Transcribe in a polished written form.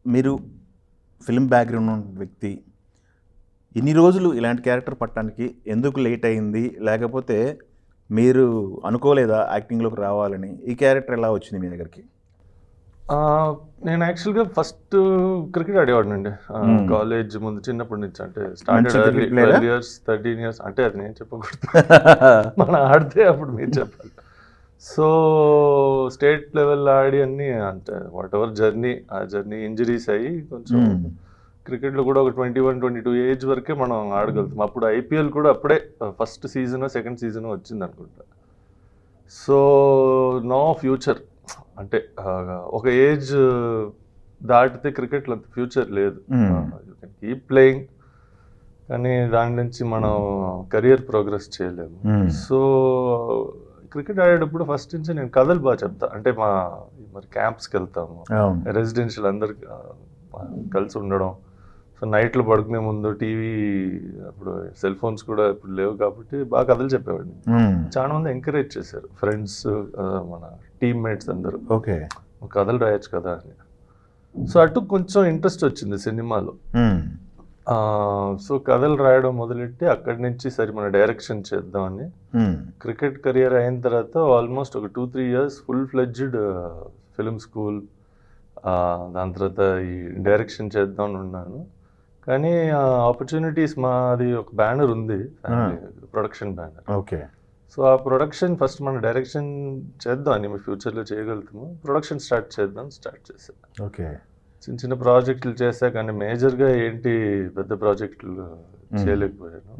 మీరు film background ఉన్న వ్యక్తి ఇన్ని రోజులు ఇలాంటి క్యారెక్టర్ పట్టడానికి ఎందుకు లేట్ అయింది, లేకపోతే మీరు అనుకోలేదా యాక్టింగ్లోకి రావాలని? ఈ క్యారెక్టర్ ఎలా వచ్చింది మీ దగ్గరికి? నేను యాక్చువల్గా ఫస్ట్ క్రికెట్ ఆడేవాడినండి కాలేజ్ ముందు చిన్నప్పటి నుంచి. అంటే మంచి స్టార్టెడ్ cricket player ఆ? 12 years 13 years అంటే అది నేను చెప్పకూడదు. మనం ఆడితే అప్పుడు మీరు చెప్పాలి. సో స్టేట్ లెవెల్ ఆడి అన్ని అంటే వాట్ ఎవర్ జర్నీ, ఆ జర్నీ ఇంజరీస్ అయ్యి కొంచెం క్రికెట్లో కూడా ఒక 21-22 ఏజ్ వరకే మనం ఆడగలుగుతాం. అప్పుడు ఐపీఎల్ కూడా అప్పుడే ఫస్ట్ సీజన్ సెకండ్ సీజన్ వచ్చింది అనుకుంటా. సో నో ఫ్యూచర్ అంటే ఒక ఏజ్ దాటితే క్రికెట్లో అంత ఫ్యూచర్ లేదు. యూ కెన్ కీప్ ప్లేయింగ్, కానీ దాని నుంచి మనం కెరియర్ ప్రోగ్రెస్ చేయలేము. సో క్రికెట్ ఆడేటప్పుడు ఫస్ట్ నుంచి నేను కథలు బాగా చెప్తా. అంటే మరి క్యాంప్స్కి వెళ్తాము, రెసిడెన్షియల్ అందరు కలిసి ఉండడం. సో నైట్లో పడుకునే ముందు టీవీ, అప్పుడు సెల్ ఫోన్స్ కూడా ఇప్పుడు లేవు కాబట్టి బాగా కథలు చెప్పేవాడిని. చాలా మంది ఎంకరేజ్ చేశారు, ఫ్రెండ్స్, మన టీమ్మేట్స్ అందరూ. ఓకే, కథలు రాయొచ్చు కదా అని. సో అటు కొంచెం ఇంట్రెస్ట్ వచ్చింది సినిమాలో. సో కథలు రాయడం మొదలెట్టి అక్కడి నుంచి సరే మన డైరెక్షన్ చేద్దామని. క్రికెట్ కెరియర్ అయిన తర్వాత ఆల్మోస్ట్ ఒక 2-3 years full fledged film school, దాని తర్వాత ఈ డైరెక్షన్ చేద్దామని ఉన్నాను. కానీ ఆపర్చునిటీస్, మాది ఒక బ్యానర్ ఉంది, ప్రొడక్షన్ బ్యానర్. ఓకే. సో ఆ ప్రొడక్షన్ ఫస్ట్ మన డైరెక్షన్ చేద్దాం అని, ఫ్యూచర్లో చేయగలుగుతాము, ప్రొడక్షన్ స్టార్ట్ చేసాను. ఓకే. చిన్న చిన్న ప్రాజెక్టులు చేశా, కానీ మేజర్గా ఏంటి పెద్ద ప్రాజెక్టులు చేయలేకపోయాను.